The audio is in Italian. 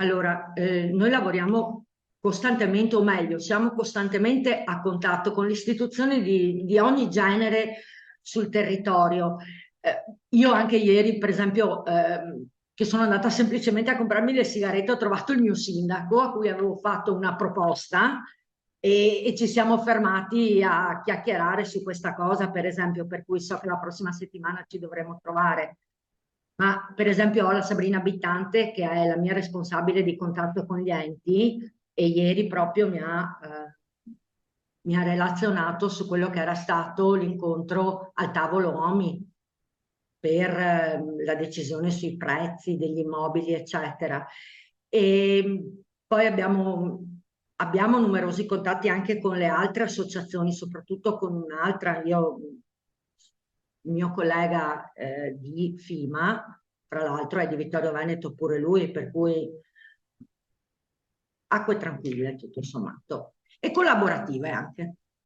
Allora, noi lavoriamo costantemente, o meglio, siamo costantemente a contatto con le istituzioni di ogni genere sul territorio. Io anche ieri, per esempio, che sono andata semplicemente a comprarmi le sigarette, ho trovato il mio sindaco a cui avevo fatto una proposta e ci siamo fermati a chiacchierare su questa cosa, per esempio, per cui so che la prossima settimana ci dovremo trovare. Ma per esempio ho la Sabrina Abittante che è la mia responsabile di contatto con gli enti e ieri proprio mi ha relazionato su quello che era stato l'incontro al tavolo OMI per la decisione sui prezzi degli immobili, eccetera. E poi abbiamo numerosi contatti anche con le altre associazioni, soprattutto con un'altra, il mio collega di FIMA, tra l'altro è di Vittorio Veneto pure lui, per cui acque tranquille tutto sommato, e collaborative anche.